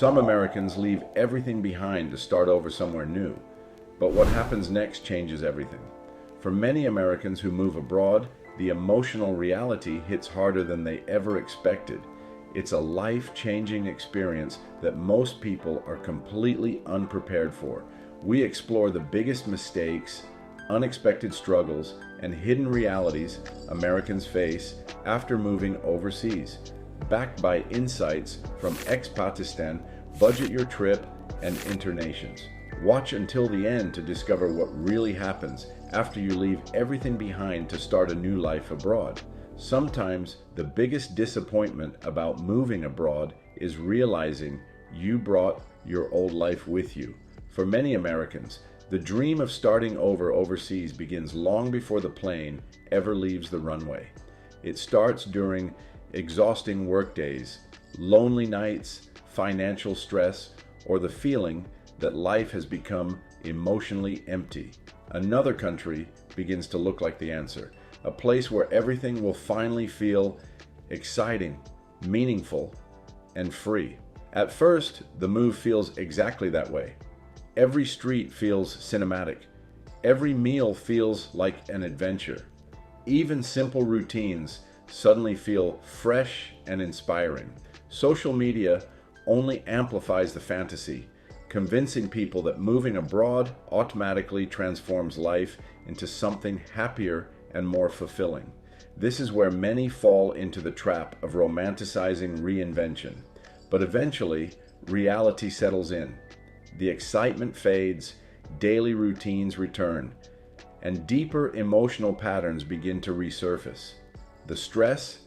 Some Americans leave everything behind to start over somewhere new, but what happens next changes everything. For many Americans who move abroad, the emotional reality hits harder than they ever expected. It's a life-changing experience that most people are completely unprepared for. We explore the biggest mistakes, unexpected struggles, and hidden realities Americans face after moving overseas. Backed by insights from Expatistan, Budget Your Trip, and Internations. Watch until the end to discover what really happens after you leave everything behind to start a new life abroad. Sometimes the biggest disappointment about moving abroad is realizing you brought your old life with you. For many Americans, the dream of starting over overseas begins long before the plane ever leaves the runway. It starts during exhausting workdays, lonely nights, financial stress, or the feeling that life has become emotionally empty. Another country begins to look like the answer, a place where everything will finally feel exciting, meaningful, and free. At first, the move feels exactly that way. Every street feels cinematic. Every meal feels like an adventure. Even simple routines suddenly feel fresh and inspiring. Social media only amplifies the fantasy, convincing people that moving abroad automatically transforms life into something happier and more fulfilling. This is where many fall into the trap of romanticizing reinvention. But eventually, reality settles in. The excitement fades, daily routines return, and deeper emotional patterns begin to resurface. The stress,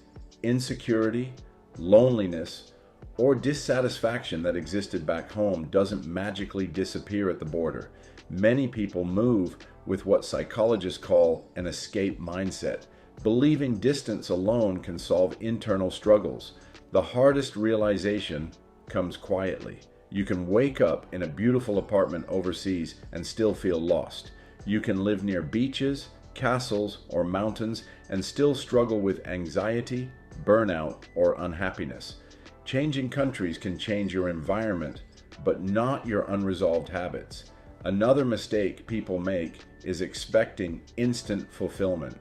insecurity, loneliness, or dissatisfaction that existed back home doesn't magically disappear at the border. Many people move with what psychologists call an escape mindset, believing distance alone can solve internal struggles. The hardest realization comes quietly. You can wake up in a beautiful apartment overseas and still feel lost. You can live near beaches, castles, or mountains and still struggle with anxiety, burnout, or unhappiness. Changing countries can change your environment, but not your unresolved habits. Another mistake people make is expecting instant fulfillment.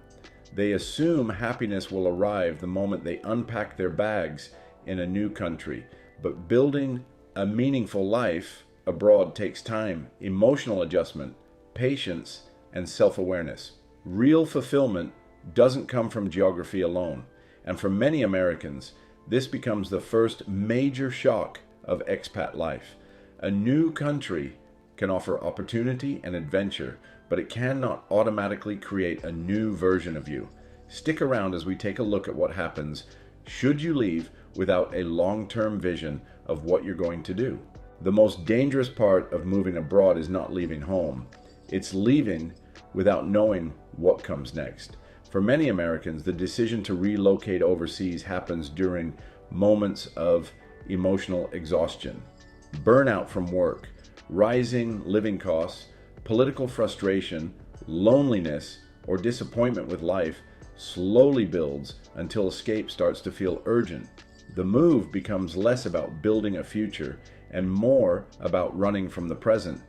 They assume happiness will arrive the moment they unpack their bags in a new country, but building a meaningful life abroad takes time, emotional adjustment, patience, and self-awareness. Real fulfillment doesn't come from geography alone, and for many Americans, this becomes the first major shock of expat life. A new country can offer opportunity and adventure, but it cannot automatically create a new version of you. Stick around as we take a look at what happens should you leave without a long-term vision of what you're going to do. The most dangerous part of moving abroad is not leaving home. It's leaving without knowing what comes next. For many Americans, the decision to relocate overseas happens during moments of emotional exhaustion, burnout from work, rising living costs, political frustration, loneliness, or disappointment with life slowly builds until escape starts to feel urgent. The move becomes less about building a future and more about running from the present.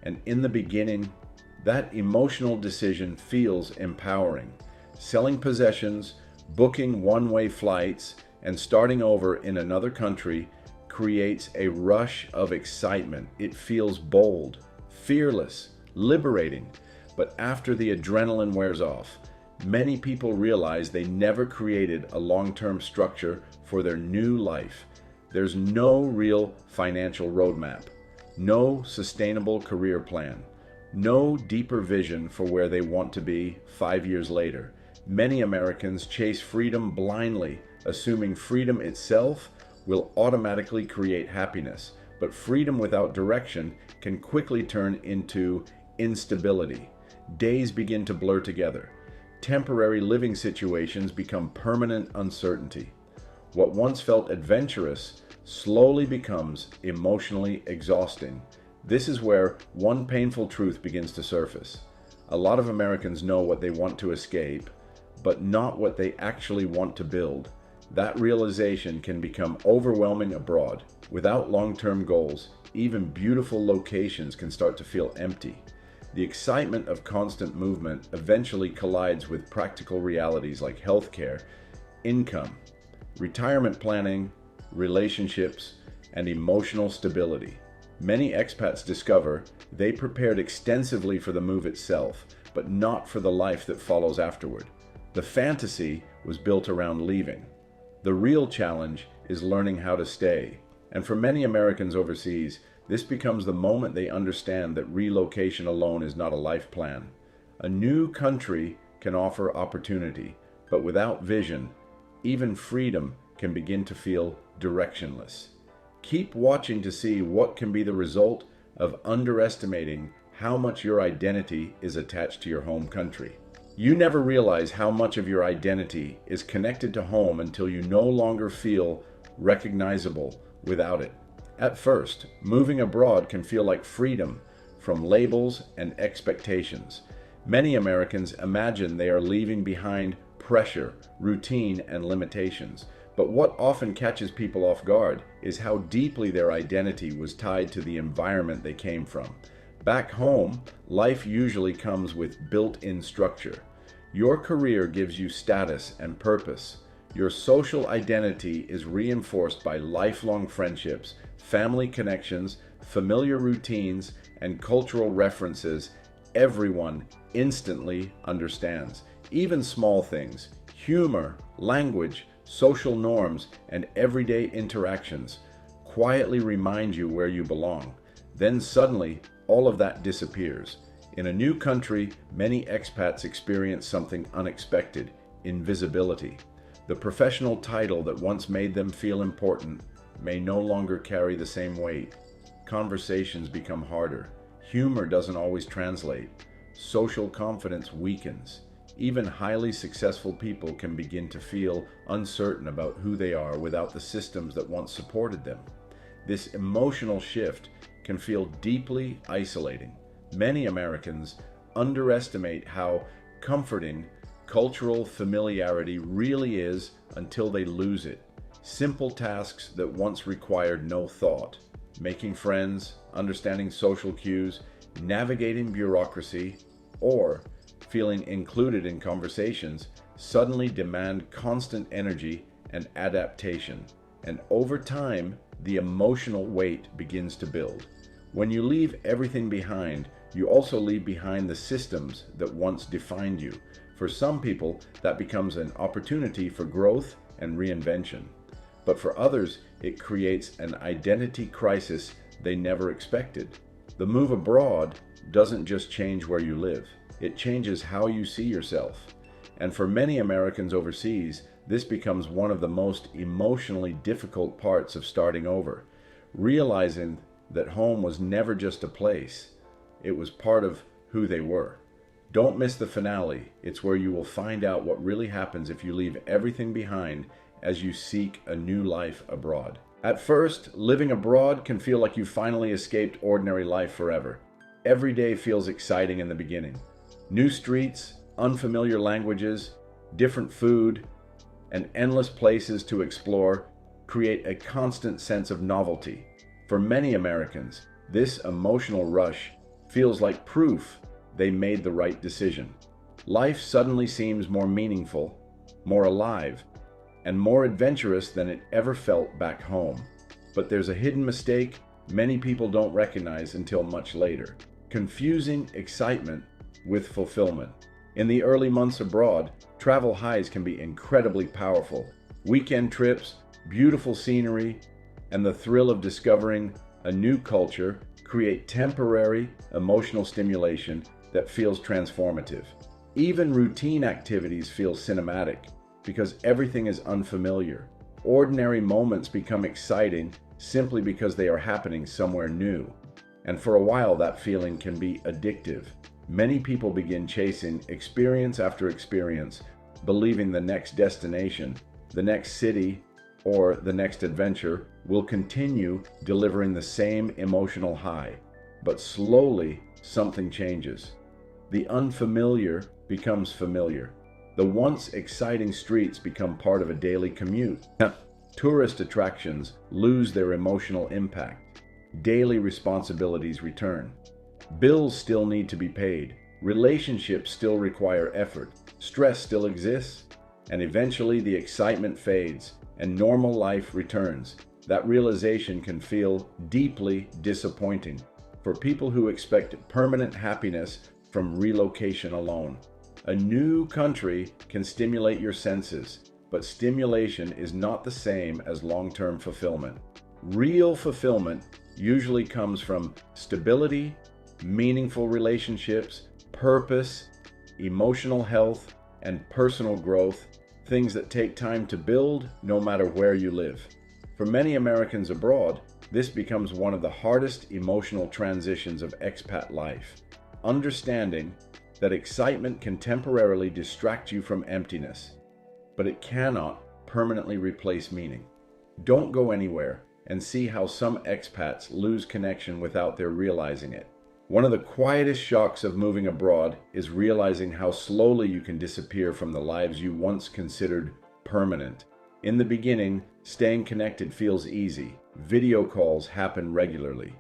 And in the beginning, that emotional decision feels empowering. Selling possessions, booking one-way flights, and starting over in another country creates a rush of excitement. It feels bold, fearless, liberating. But after the adrenaline wears off, many people realize they never created a long-term structure for their new life. There's no real financial roadmap, no sustainable career plan, no deeper vision for where they want to be 5 years later. Many Americans chase freedom blindly, assuming freedom itself will automatically create happiness. But freedom without direction can quickly turn into instability. Days begin to blur together. Temporary living situations become permanent uncertainty. What once felt adventurous slowly becomes emotionally exhausting. This is where one painful truth begins to surface. A lot of Americans know what they want to escape, but not what they actually want to build. That realization can become overwhelming abroad. Without long-term goals, even beautiful locations can start to feel empty. The excitement of constant movement eventually collides with practical realities like healthcare, income, retirement planning, relationships, and emotional stability. Many expats discover they prepared extensively for the move itself, but not for the life that follows afterward. The fantasy was built around leaving. The real challenge is learning how to stay. And for many Americans overseas, this becomes the moment they understand that relocation alone is not a life plan. A new country can offer opportunity, but without vision, even freedom can begin to feel directionless. Keep watching to see what can be the result of underestimating how much your identity is attached to your home country. You never realize how much of your identity is connected to home until you no longer feel recognizable without it. At first, moving abroad can feel like freedom from labels and expectations. Many Americans imagine they are leaving behind pressure, routine, and limitations. But what often catches people off guard is how deeply their identity was tied to the environment they came from. Back home, life usually comes with built-in structure. Your career gives you status and purpose. Your social identity is reinforced by lifelong friendships, family connections, familiar routines, and cultural references everyone instantly understands. Even small things, humor, language, social norms, and everyday interactions quietly remind you where you belong. Then suddenly, all of that disappears. In a new country, many expats experience something unexpected: invisibility. The professional title that once made them feel important may no longer carry the same weight. Conversations become harder. Humor doesn't always translate. Social confidence weakens. Even highly successful people can begin to feel uncertain about who they are without the systems that once supported them. This emotional shift can feel deeply isolating. Many Americans underestimate how comforting cultural familiarity really is until they lose it. Simple tasks that once required no thought, making friends, understanding social cues, navigating bureaucracy, or feeling included in conversations, suddenly demand constant energy and adaptation. And over time, the emotional weight begins to build. When you leave everything behind, you also leave behind the systems that once defined you. For some people, that becomes an opportunity for growth and reinvention. But for others, it creates an identity crisis they never expected. The move abroad doesn't just change where you live, it changes how you see yourself. And for many Americans overseas, this becomes one of the most emotionally difficult parts of starting over. Realizing that home was never just a place, it was part of who they were. Don't miss the finale. It's where you will find out what really happens if you leave everything behind as you seek a new life abroad. At first, living abroad can feel like you finally escaped ordinary life forever. Every day feels exciting in the beginning. New streets, unfamiliar languages, different food, and endless places to explore create a constant sense of novelty. For many Americans, this emotional rush feels like proof they made the right decision. Life suddenly seems more meaningful, more alive, and more adventurous than it ever felt back home. But there's a hidden mistake many people don't recognize until much later: confusing excitement with fulfillment. In the early months abroad, travel highs can be incredibly powerful. Weekend trips, beautiful scenery, and the thrill of discovering a new culture create temporary emotional stimulation that feels transformative. Even routine activities feel cinematic because everything is unfamiliar. Ordinary moments become exciting simply because they are happening somewhere new. And for a while, that feeling can be addictive. Many people begin chasing experience after experience, believing the next destination, the next city, or the next adventure will continue delivering the same emotional high. But slowly, something changes. The unfamiliar becomes familiar. The once exciting streets become part of a daily commute. Tourist attractions lose their emotional impact. Daily responsibilities return. Bills still need to be paid. Relationships still require effort. Stress still exists. And eventually the excitement fades and normal life returns. That realization can feel deeply disappointing for people who expect permanent happiness from relocation alone. A new country can stimulate your senses, but stimulation is not the same as long-term fulfillment. Real fulfillment usually comes from stability, meaningful relationships, purpose, emotional health, and personal growth, things that take time to build no matter where you live. For many Americans abroad, this becomes one of the hardest emotional transitions of expat life. Understanding that excitement can temporarily distract you from emptiness, but it cannot permanently replace meaning. Don't go anywhere and see how some expats lose connection without their realizing it. One of the quietest shocks of moving abroad is realizing how slowly you can disappear from the lives you once considered permanent. In the beginning, staying connected feels easy. Video calls happen regularly.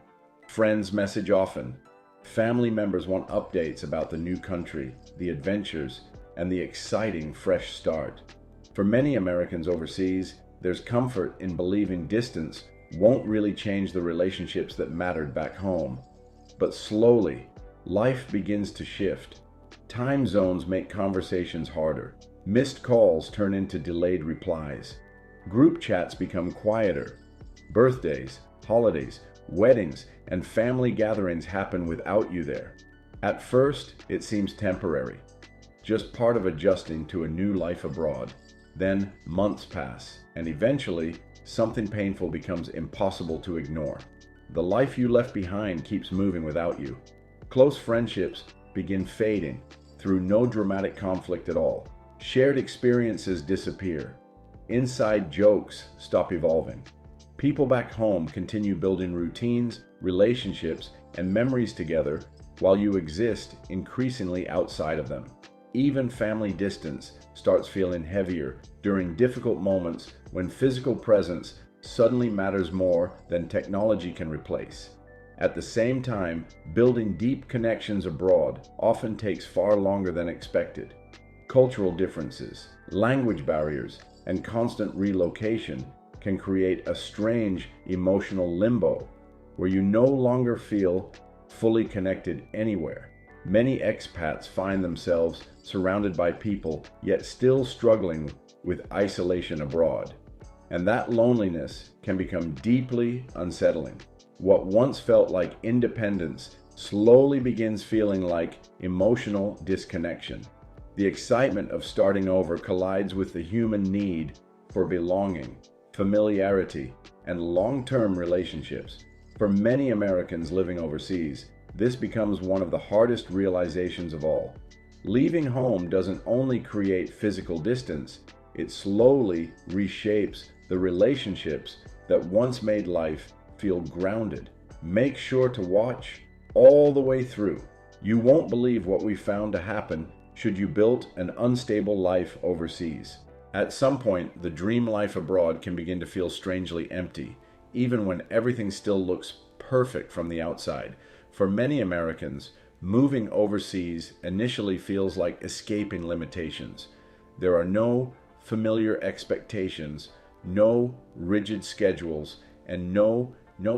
Friends message often. Family members want updates about the new country, the adventures, and the exciting fresh start. For many Americans overseas, there's comfort in believing distance won't really change the relationships that mattered back home. But slowly, life begins to shift. Time zones make conversations harder. Missed calls turn into delayed replies. Group chats become quieter. Birthdays, holidays, weddings, and family gatherings happen without you there. At first, it seems temporary, just part of adjusting to a new life abroad. Then months pass, and eventually, something painful becomes impossible to ignore. The life you left behind keeps moving without you. Close friendships begin fading through no dramatic conflict at all. Shared experiences disappear. Inside jokes stop evolving. People back home continue building routines, relationships, and memories together while you exist increasingly outside of them. Even family distance starts feeling heavier during difficult moments when physical presence suddenly matters more than technology can replace. At the same time, building deep connections abroad often takes far longer than expected. Cultural differences, language barriers, and constant relocation can create a strange emotional limbo where you no longer feel fully connected anywhere. Many expats find themselves surrounded by people yet still struggling with isolation abroad. And that loneliness can become deeply unsettling. What once felt like independence slowly begins feeling like emotional disconnection. The excitement of starting over collides with the human need for belonging, familiarity, and long-term relationships. For many Americans living overseas, this becomes one of the hardest realizations of all. Leaving home doesn't only create physical distance, it slowly reshapes the relationships that once made life feel grounded. Make sure to watch all the way through. You won't believe what we found to happen should you build an unstable life overseas. At some point, the dream life abroad can begin to feel strangely empty, even when everything still looks perfect from the outside. For many Americans, moving overseas initially feels like escaping limitations. There are no familiar expectations, no rigid schedules, and no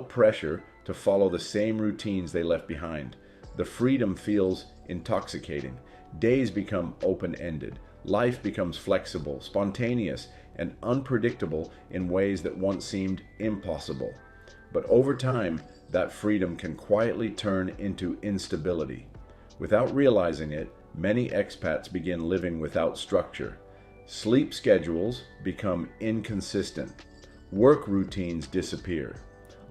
pressure to follow the same routines they left behind. The freedom feels intoxicating. Days become open-ended. Life becomes flexible, spontaneous, and unpredictable in ways that once seemed impossible. But over time, that freedom can quietly turn into instability. Without realizing it, many expats begin living without structure. Sleep schedules become inconsistent. Work routines disappear.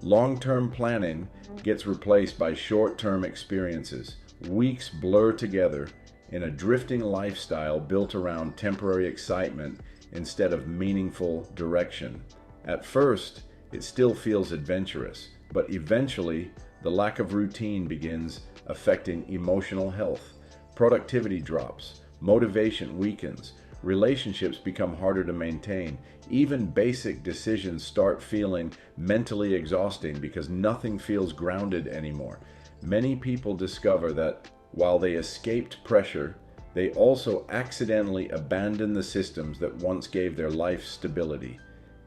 Long-term planning gets replaced by short-term experiences. Weeks blur together in a drifting lifestyle built around temporary excitement instead of meaningful direction. At first, it still feels adventurous, but eventually, the lack of routine begins affecting emotional health. Productivity drops, motivation weakens, relationships become harder to maintain, even basic decisions start feeling mentally exhausting because nothing feels grounded anymore. Many people discover that while they escaped pressure, they also accidentally abandon the systems that once gave their life stability.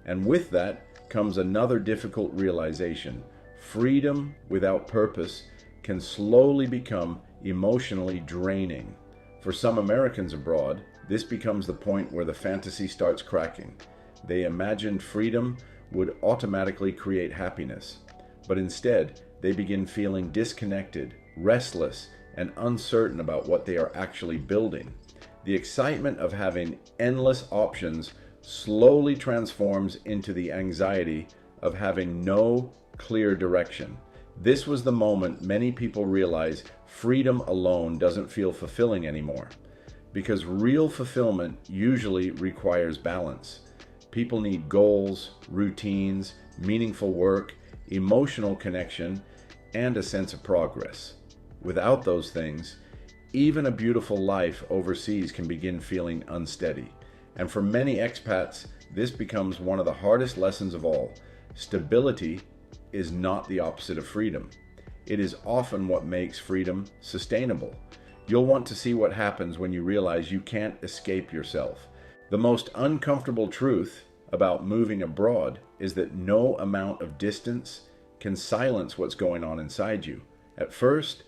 And with that comes another difficult realization. Freedom without purpose can slowly become emotionally draining. For some Americans abroad, this becomes the point where the fantasy starts cracking. They imagined freedom would automatically create happiness, but instead they begin feeling disconnected, restless, and uncertain about what they are actually building. The excitement of having endless options slowly transforms into the anxiety of having no clear direction. This was the moment many people realize freedom alone doesn't feel fulfilling anymore, because real fulfillment usually requires balance. People need goals, routines, meaningful work, emotional connection, and a sense of progress. Without those things, even a beautiful life overseas can begin feeling unsteady. And for many expats, this becomes one of the hardest lessons of all. Stability is not the opposite of freedom. It is often what makes freedom sustainable. You'll want to see what happens when you realize you can't escape yourself. The most uncomfortable truth about moving abroad is that no amount of distance can silence what's going on inside you. At first,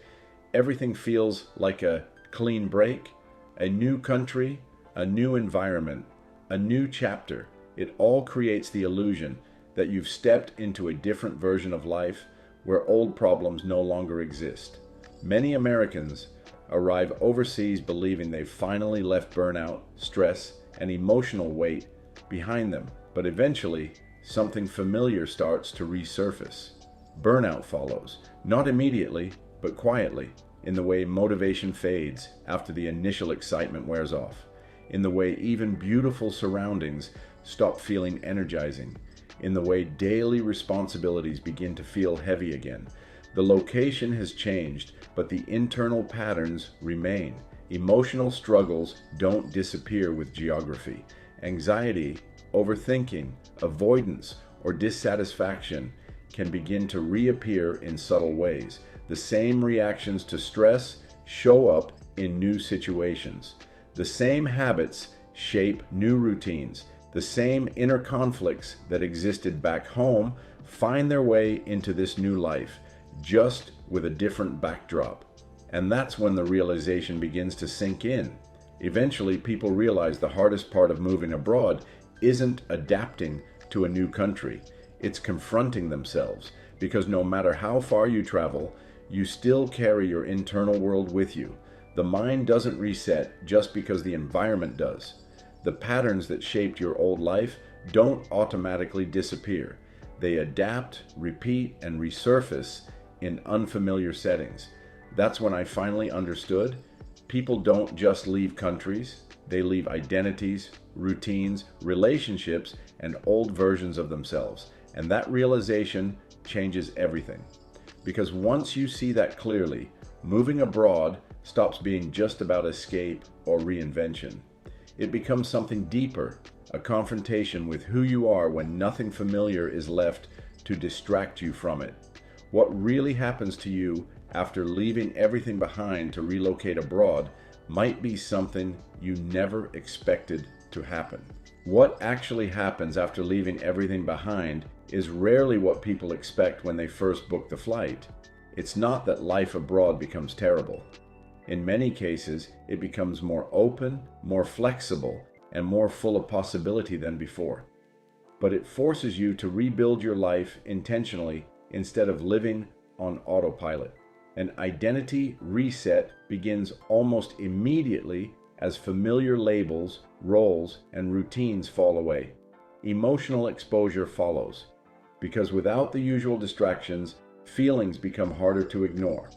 everything feels like a clean break, a new country, a new environment, a new chapter. It all creates the illusion that you've stepped into a different version of life where old problems no longer exist. Many Americans arrive overseas believing they've finally left burnout, stress, and emotional weight behind them, but eventually something familiar starts to resurface. Burnout follows, not immediately, but quietly, in the way motivation fades after the initial excitement wears off, in the way even beautiful surroundings stop feeling energizing, in the way daily responsibilities begin to feel heavy again. The location has changed, but the internal patterns remain. Emotional struggles don't disappear with geography. Anxiety, overthinking, avoidance, or dissatisfaction can begin to reappear in subtle ways. The same reactions to stress show up in new situations. The same habits shape new routines. The same inner conflicts that existed back home find their way into this new life, just with a different backdrop. And that's when the realization begins to sink in. Eventually, people realize the hardest part of moving abroad isn't adapting to a new country. It's confronting themselves, because no matter how far you travel, you still carry your internal world with you. The mind doesn't reset just because the environment does. The patterns that shaped your old life don't automatically disappear. They adapt, repeat, and resurface in unfamiliar settings. That's when I finally understood people don't just leave countries, they leave identities, routines, relationships, and old versions of themselves. And that realization changes everything. Because once you see that clearly, moving abroad stops being just about escape or reinvention. It becomes something deeper, a confrontation with who you are when nothing familiar is left to distract you from it. What really happens to you after leaving everything behind to relocate abroad might be something you never expected to happen. What actually happens after leaving everything behind is rarely what people expect when they first book the flight. It's not that life abroad becomes terrible. In many cases, it becomes more open, more flexible, and more full of possibility than before. But it forces you to rebuild your life intentionally instead of living on autopilot. An identity reset begins almost immediately as familiar labels, roles, and routines fall away. Emotional exposure follows, because without the usual distractions, feelings become harder to ignore.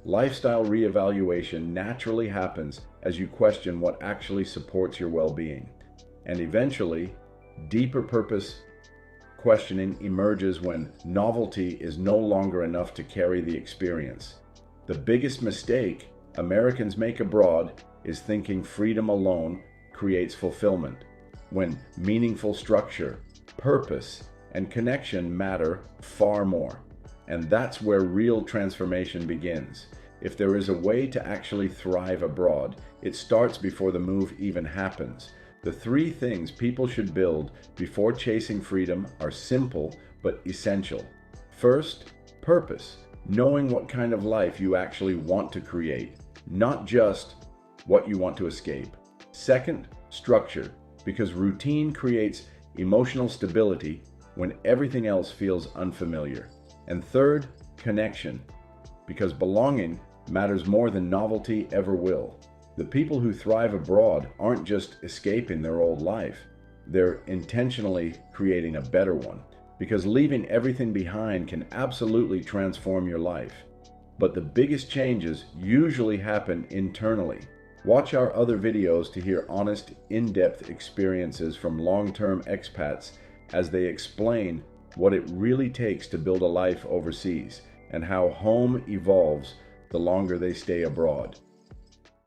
Lifestyle reevaluation naturally happens as you question what actually supports your well-being. And eventually, deeper purpose questioning emerges when novelty is no longer enough to carry the experience. The biggest mistake Americans make abroad is thinking freedom alone creates fulfillment, when meaningful structure, purpose, and connection matter far more. And that's where real transformation begins. If there is a way to actually thrive abroad, it starts before the move even happens. The three things people should build before chasing freedom are simple but essential. First, purpose. Knowing what kind of life you actually want to create, not just what you want to escape. Second, structure, because routine creates emotional stability when everything else feels unfamiliar. And third, connection, because belonging matters more than novelty ever will. The people who thrive abroad aren't just escaping their old life, they're intentionally creating a better one, because leaving everything behind can absolutely transform your life. But the biggest changes usually happen internally. Watch our other videos to hear honest, in-depth experiences from long-term expats as they explain what it really takes to build a life overseas and how home evolves the longer they stay abroad.